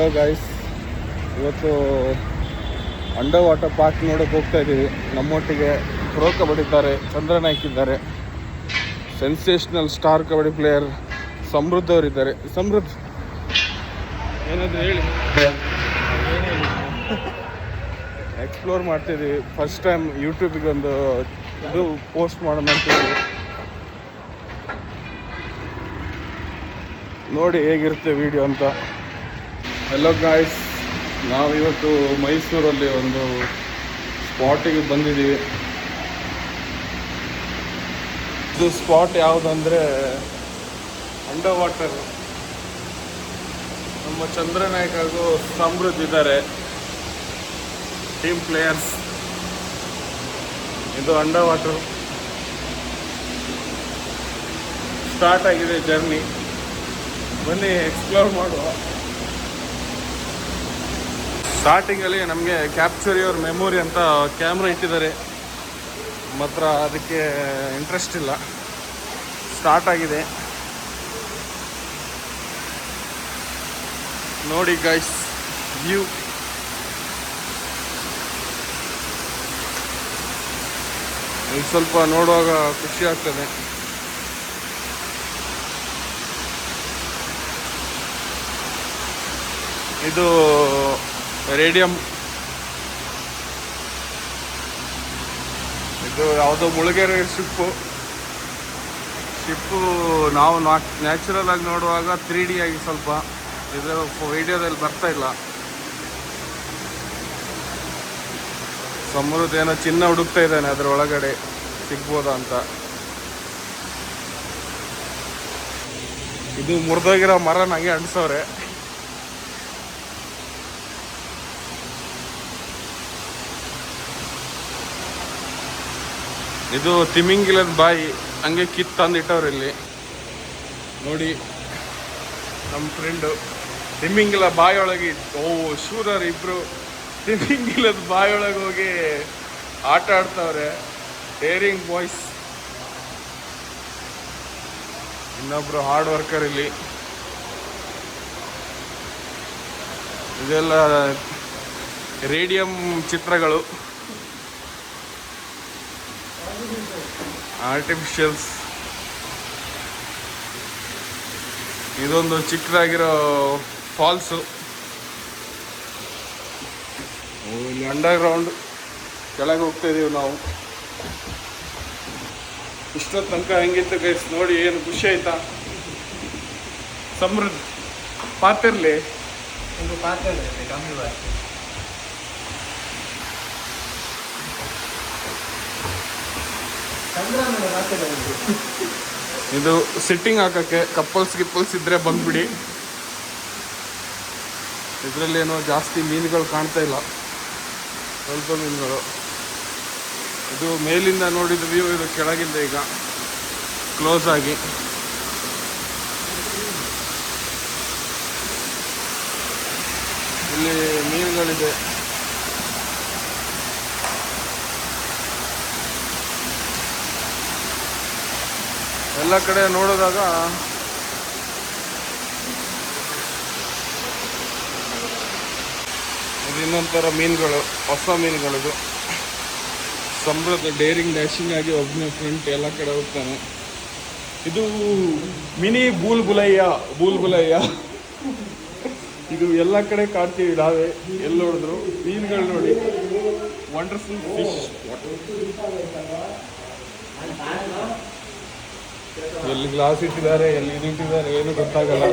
Hello guys, ಇವತ್ತು under water park ನೋಡೋಕೆ ಹೋಗ್ತಾ ಇದ್ದೀವಿ. ನಮ್ಮೊಟ್ಟಿಗೆ ಪ್ರೋ ಕಬಡ್ಡಿ ಇದ್ದಾರೆ, ಚಂದ್ರನಾಯ್ಕ ಇದ್ದಾರೆ, ಸೆನ್ಸೇಷನಲ್ ಸ್ಟಾರ್ ಕಬಡ್ಡಿ ಪ್ಲೇಯರ್ ಸಮೃದ್ಧ ಅವರಿದ್ದಾರೆ. ಸಮೃದ್ಧ ಏನಾದರೂ ಹೇಳಿ. ಎಕ್ಸ್ಪ್ಲೋರ್ ಮಾಡ್ತಿದ್ದೀವಿ. ಫಸ್ಟ್ ಟೈಮ್ ಯೂಟ್ಯೂಬಿಗೆ ಒಂದು ಇದು ಪೋಸ್ಟ್ ಮಾಡೋಣ ಅಂತಿದ್ದೀವಿ. ನೋಡಿ ಹೇಗಿರುತ್ತೆ ವಿಡಿಯೋ ಅಂತ. ಹಲೋ ಗಾಯ್ಸ್, ನಾವಿವತ್ತು ಮೈಸೂರಲ್ಲಿ ಒಂದು ಸ್ಪಾಟಿಗೆ ಬಂದಿದ್ದೀವಿ. ಇದು ಸ್ಪಾಟ್ ಯಾವುದಂದರೆ ಅಂಡರ್ ವಾಟರ್. ನಮ್ಮ ಚಂದ್ರನಾಯ್ಕ ಹಾಗೂ ಸಮೃದ್ಧ ಇದ್ದಾರೆ, ಟೀಮ್ ಪ್ಲೇಯರ್ಸ್. ಇದು ಅಂಡರ್ ವಾಟರ್ ಸ್ಟಾರ್ಟ್ ಆಗಿದೆ ಜರ್ನಿ. ಬನ್ನಿ ಎಕ್ಸ್ಪ್ಲೋರ್ ಮಾಡುವ. ಸ್ಟಾರ್ಟಿಂಗಲ್ಲಿ ನಮಗೆ ಕ್ಯಾಪ್ಚರ್ ಯುವರ್ ಮೆಮೊರಿ ಅಂತ ಕ್ಯಾಮ್ರಾ ಇಟ್ಟಿದ್ದಾರೆ. ಮಾತ್ರ ಅದಕ್ಕೆ ಇಂಟ್ರೆಸ್ಟ್ ಇಲ್ಲ. ಸ್ಟಾರ್ಟ್ ಆಗಿದೆ ನೋಡಿ ಗೈಸ್, ವ್ಯೂ. ಇದು ಸ್ವಲ್ಪ ನೋಡುವಾಗ ಖುಷಿ ಆಗ್ತದೆ. ಇದು ರೇಡಿಯಂ. ಇದು ಯಾವುದೋ ಮುಳುಗೆರೆ ಶಿಪ್ಪು. ನಾವು ನ್ಯಾಚುರಲ್ ಆಗಿ ನೋಡುವಾಗ 3D ಆಗಿ ಸ್ವಲ್ಪ ಇದು ವಿಡಿಯೋದಲ್ಲಿ ಬರ್ತಾ ಇಲ್ಲ. ಸಮೃದ್ಧ ಏನೋ ಚಿನ್ನ ಹುಡುಕ್ತಾ ಇದ್ದಾನೆ, ಅದರ ಒಳಗಡೆ ಸಿಗ್ಬೋದಾ ಅಂತ. ಇದು ಮುರಿದೋಗಿರೋ ಮರ ನಂಗೆ ಅಂಟಿಸೋರೆ. ಇದು ತಿಮಿಂಗಿಲದ ಬಾಯಿ, ಹಂಗೆ ಕಿತ್ತಂದಿಟ್ಟವ್ರು ಇಲ್ಲಿ ನೋಡಿ. ನಮ್ಮ ಫ್ರೆಂಡು ತಿಮಿಂಗಿಲ ಬಾಯಿಯೊಳಗೆ, ಶೂರರ್ ಇಬ್ರು ತಿಮಿಂಗಿಲದ ಬಾಯಿಯೊಳಗೆ ಹೋಗಿ ಆಟ ಆಡ್ತವ್ರೆ. Daring boys. ಇನ್ನೊಬ್ರು ಹಾರ್ಡ್ ವರ್ಕರ್ ಇಲ್ಲಿ. ಇದೆಲ್ಲ ರೇಡಿಯಂ ಚಿತ್ರಗಳು, ಆರ್ಟಿಫಿಷಿಯಲ್ಸ್. ಇದೊಂದು ಚಿಕ್ಕದಾಗಿರೋ ಫಾಲ್ಸು. ಇಲ್ಲಿ ಅಂಡರ್ ಗ್ರೌಂಡ್ ಕೆಳಗೆ ಹೋಗ್ತಾ ಇದೀವಿ ನಾವು. ಇಷ್ಟೊತ್ತು ತನಕ ಹೆಂಗಿತ್ತು ಗೈಸ್ ನೋಡಿ, ಏನು ಖುಷಿ ಆಯ್ತಾ? ಸಮೃದ್ಧ ಪಾತಿರ್ಲಿ ಕಮ್ಮಿ. ಇದು ಸಿಟ್ಟಿಂಗ್ ಹಾಕಕ್ಕೆ ಕಪ್ಪಲ್ಸ್ ಇದ್ರೆ ಬಂದ್ಬಿಡಿ. ಇದರಲ್ಲೇನೋ ಜಾಸ್ತಿ ಮೀನುಗಳು ಕಾಣ್ತಾ ಇಲ್ಲ, ಸ್ವಲ್ಪ ಮೀನುಗಳು. ಇದು ಮೇಲಿಂದ ನೋಡಿದ ವ್ಯೂ, ಇದು ಕೆಳಗಿಂದ ಈಗ ಕ್ಲೋಸ್ ಆಗಿ. ಇಲ್ಲಿ ಮೀನುಗಳಿದೆ. ಎಲ್ಲ ಕಡೆ ನೋಡಿದಾಗ ಇದು ಇನ್ನೊಂಥರ ಮೀನುಗಳು, ಹೊಸ ಮೀನುಗಳಿದು. ಸಮೃದ್ಧ ಡೇರಿಂಗ್ ಡ್ಯಾಶಿಂಗ್ ಆಗಿ ಒಬ್ಬನೇ ಫ್ರಂಟ್ ಎಲ್ಲ ಕಡೆ ಹೋಗ್ತಾನೆ. ಇದು ಮಿನಿ ಬೂಲ್ಬುಲಯ್ಯ. ಇದು ಎಲ್ಲ ಕಡೆ ಕಾಡ್ತೀವಿ ನಾವೇ, ಎಲ್ಲಿ ನೋಡಿದ್ರು ಮೀನುಗಳು ನೋಡಿ. Wonderful fish. ಎಲ್ಲಿ ಗ್ಲಾಸ್ ಇಟ್ಟಿದ್ದಾರೆ, ಎಲ್ಲಿ ಇದು ಇಟ್ಟಿದ್ದಾರೆ ಏನು ಗೊತ್ತಾಗಲ್ಲ.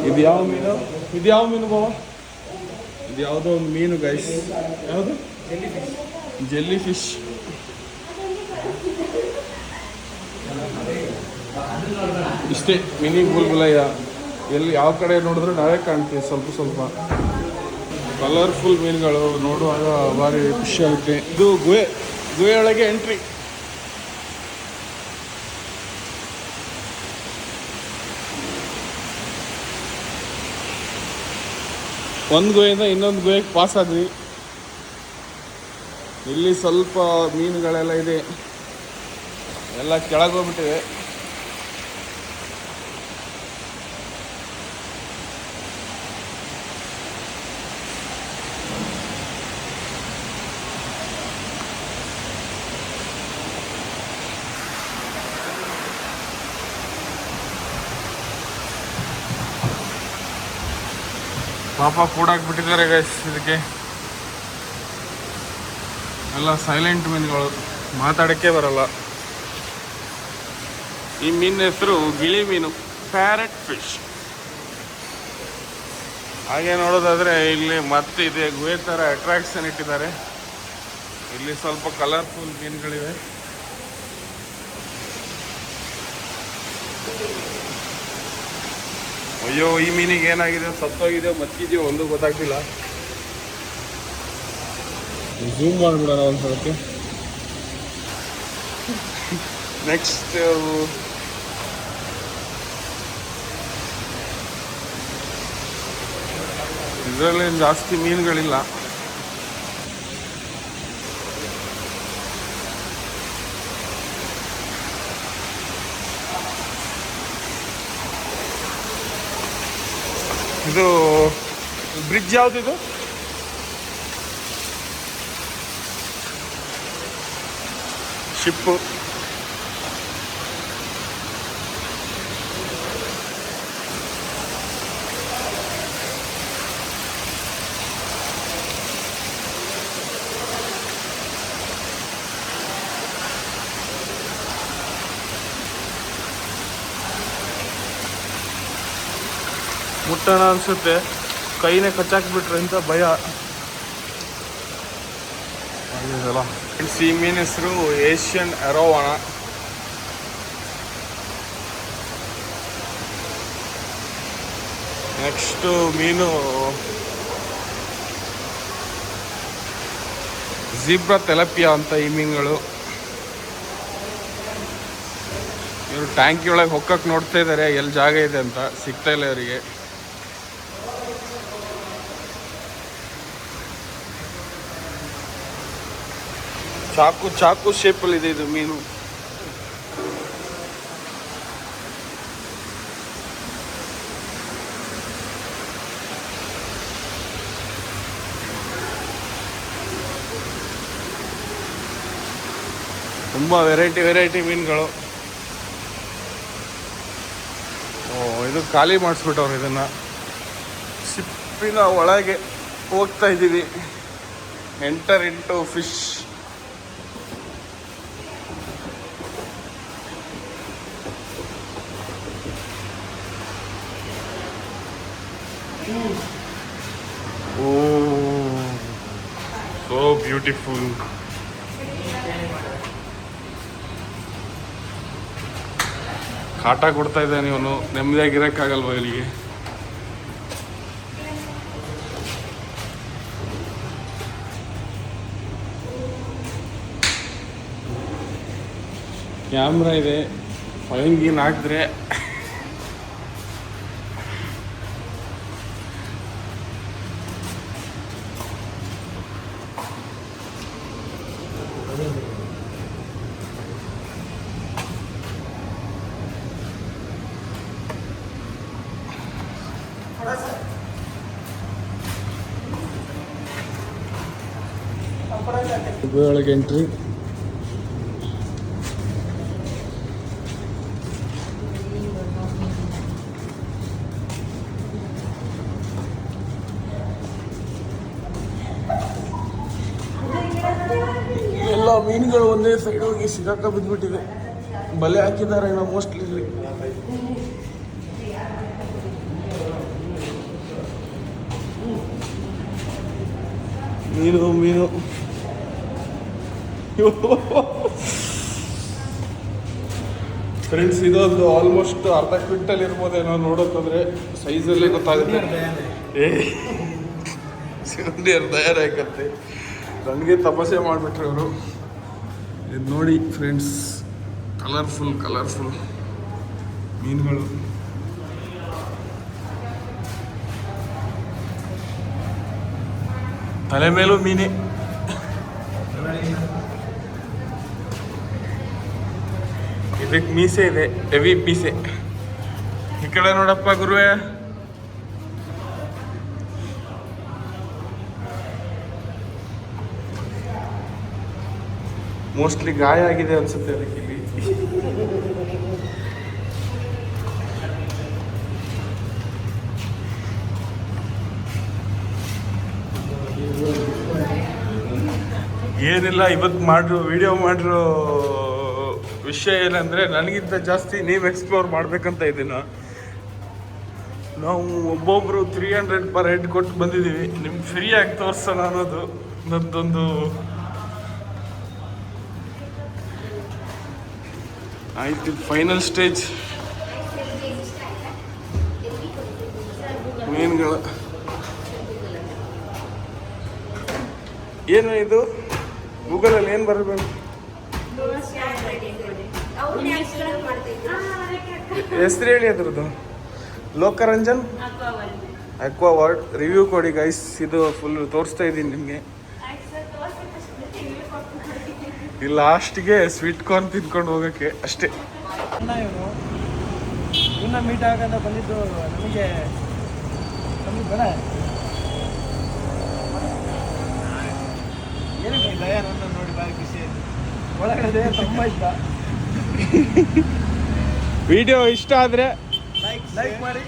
ಇದು ಯಾವ ಮೀನು ಬಾವ? ಇದು ಯಾವುದೋ ಒಂದು ಮೀನು ಗೈಸ್. ಯಾವುದು? Jelly fish. ಇಷ್ಟೇ ಮಿನಿ ಬುಲ್ಬುಲಯ್ಯ. ಎಲ್ಲಿ ಯಾವ ಕಡೆ ನೋಡಿದ್ರು ನಾವೇ ಕಾಣ್ತೀವಿ ಸ್ವಲ್ಪ. ಕಲರ್ಫುಲ್ ಮೀನುಗಳು ನೋಡುವಾಗ ಭಾರಿ ಖುಷಿ ಆಗುತ್ತೆ. ಇದು ಗುಹೆ ಒಳಗೆ ಎಂಟ್ರಿ. ಒಂದು ಗುಹೆಯಿಂದ ಇನ್ನೊಂದು ಗುಹೆಗೆ ಪಾಸ್ ಆದ್ವಿ. ಇಲ್ಲಿ ಸ್ವಲ್ಪ ಮೀನುಗಳೆಲ್ಲ ಇದೆ, ಎಲ್ಲ ಕೆಳಗೆ ಹೋಗ್ಬಿಟ್ಟಿವೆ. ಪಾಪ ಕೂಡಾಕ್ಬಿಟ್ಟಿದ್ದಾರೆ ಗೈಸ್ ಇದಕ್ಕೆ. ಎಲ್ಲ ಸೈಲೆಂಟ್ ಮೀನುಗಳು, ಮಾತಾಡೋಕ್ಕೆ ಬರಲ್ಲ. ಈ ಮೀನಿನ ಹೆಸರು ಗಿಳಿ ಮೀನು, ಪ್ಯಾರೆಟ್ ಫಿಶ್. ಹಾಗೆ ನೋಡೋದಾದರೆ ಇಲ್ಲಿ ಮತ್ತೆ ಇದೆ ಗುಹೆ ಥರ ಅಟ್ರಾಕ್ಷನ್ ಇಟ್ಟಿದ್ದಾರೆ. ಇಲ್ಲಿ ಸ್ವಲ್ಪ ಕಲರ್ಫುಲ್ ಮೀನುಗಳಿವೆ. ಅಯ್ಯೋ, ಈ ಮೀನಿಗೆ ಏನಾಗಿದೆ, ಸತ್ತೋಗಿದೆ, ಮತ್ತಿದೆಯೋ ಒಂದು ಗೊತ್ತಾಗ್ತಿಲ್ಲ. ಝೂಮ್ ಮಾಡಿಬಿಡೋಣ ಒಂದು ಸಲಕ್ಕೆ. ನೆಕ್ಸ್ಟ್ ಇದರಲ್ಲಿ ಜಾಸ್ತಿ ಮೀನುಗಳಿಲ್ಲ. ಇದು ಬ್ರಿಡ್ಜ್ ಯಾವುದಿದು? ಶಿಪ್ಪು. ಮುಟ್ಟೋಣ ಅನ್ಸುತ್ತೆ, ಕೈನೇ ಕಚ್ಚಾಕ್ಬಿಟ್ರೆ ಅಂತ ಭಯ. ಆಗಿದೆಲ್ಲ ಈ ಮೀನ್ ಹೆಸರು ಏಷ್ಯನ್ ಅರೋವಾಣ. ನೆಕ್ಸ್ಟು ಮೀನು ಝೀಬ್ರಾ ತೆಲಪಿಯಾ ಅಂತ ಈ ಮೀನುಗಳು. ಇವರು ಟ್ಯಾಂಕಿ ಒಳಗೆ ಹೊಕ್ಕಕ್ಕೆ ನೋಡ್ತಾ ಇದ್ದಾರೆ, ಎಲ್ಲಿ ಜಾಗ ಇದೆ ಅಂತ. ಸಿಗ್ತಾ ಇಲ್ಲ ಇವರಿಗೆ. ಚಾಕು ಶೇಪಲ್ಲಿ ಇದೆ ಇದು ಮೀನು. ತುಂಬ ವೆರೈಟಿ ಮೀನುಗಳು. ಇದು ಖಾಲಿ ಮಾಡಿಸ್ಬಿಟ್ಟವ್ರು. ಇದನ್ನು ಶಿಪ್ಪಿನ ಒಳಗೆ ಹೋಗ್ತಾ ಇದ್ದೀವಿ. Enter into fish. So beautiful. ಕಾಟ ಕೊಡ್ತಾ ಇದ್ದಾನೆ ಇವನು, ನೆಮ್ಮದಿಯಾಗಿರೋಕ್ಕಾಗಲ್ವ ಇಲ್ಲಿಗೆ. ಕ್ಯಾಮ್ರಾ ಇದೆ, ಫೈನ್ ಹಾಕಿದ್ರೆ ಒಳಗೆ ಎಂಟ್ರಿ. ಎಲ್ಲ ಮೀನುಗಳು ಒಂದೇ ಸೈಡ್ ಹೋಗಿ ಸಿಗಾಕ ಬಿದ್ದುಬಿಟ್ಟಿದೆ. ಬಲೆ ಹಾಕಿದ್ದಾರೆ ಏನೋ ಮೋಸ್ಟ್ಲಿ ಇಲ್ಲಿ. ಮೀನು ಫ್ರೆಂಡ್ಸ್, ಇದೊಂದು ಆಲ್ಮೋಸ್ಟ್ ಅರ್ಧ ಕ್ವಿಂಟಲ್ ಇರ್ಬೋದೇನೋ. ನೋಡೋಕ್ಕಂದ್ರೆ ಸೈಜಲ್ಲೇ ಗೊತ್ತಾಗುತ್ತೆ. ಸಿಲಿಂಡರ್ ತಯಾರಾಗತ್ತೆ. ನನಗೆ ತಪಾಸೆ ಮಾಡಿಬಿಟ್ರೆ ಅವರು. ಇದು ನೋಡಿ ಫ್ರೆಂಡ್ಸ್, ಕಲರ್ಫುಲ್ ಮೀನುಗಳು. ತಲೆ ಮೇಲೂ ಮೀನೇ. ಇದಕ್ಕೆ ಮೀಸೆ ಇದೆ, ಹೆವಿ ಪೀಸೆ. ಈ ಕಡೆ ನೋಡಪ್ಪ ಗುರುವೆ. ಮೋಸ್ಟ್ಲಿ ಗಾಯ ಆಗಿದೆ ಅನ್ಸುತ್ತೆ ಅದಕ್ಕೆ ಇಲ್ಲಿ. ಏನಿಲ್ಲ, ಇವತ್ತು ವಿಡಿಯೋ ಮಾಡಿರೋ ವಿಷಯ ಏನಂದರೆ, ನನಗಿಂತ ಜಾಸ್ತಿ ನೀವು ಎಕ್ಸ್ಪ್ಲೋರ್ ಮಾಡ್ಬೇಕಂತ ಇದ್ದೀನಿ. ನಾವು ಒಬ್ಬೊಬ್ಬರು 300 ಪರ್ ಹೆಡ್ ಕೊಟ್ಟು ಬಂದಿದ್ದೀವಿ. ನಿಮ್ಗೆ ಫ್ರೀಯಾಗಿ ತೋರಿಸೋಣ ಅನ್ನೋದು ನನ್ನದೊಂದು ಆಯ್ತು. ಫೈನಲ್ ಸ್ಟೇಜ್ ಮೀನುಗಳು. ಏನು ಇದು ಗೂಗಲಲ್ಲಿ ಏನು ಬರಬೇಕು? ಹೆಸರು ಹೇಳಿ ಅದ್ರದ್ದು. Lokaranjan aqua world. ರಿವ್ಯೂ ಕೊಡಿ ಗೈಸ್. ಇದು ಫುಲ್ ತೋರಿಸ್ತಾ ಇದ್ದೀನಿ ನಿಮಗೆ. ಈ ಲಾಸ್ಟಿಗೆ ಸ್ವೀಟ್ ಕಾರ್ನ್ ತಿನ್ಕೊಂಡು ಹೋಗೋಕ್ಕೆ ಅಷ್ಟೇ. ಇವನ್ನ ಮೀಟ್ ಆಗಂತ ಬಂದಿದ್ದು ನಮಗೆ ಬೇಡ. ಏನಕ್ಕೆ ದಯಾನಂದ ನೋಡಿ ಬಾರಿ ಖುಷಿ ಆಯ್ತು. ಒಳಗಡೆ ತುಂಬ ಇಷ್ಟ. ವಿಡಿಯೋ ಇಷ್ಟ ಆದರೆ ಲೈಕ್ ಮಾಡಿ.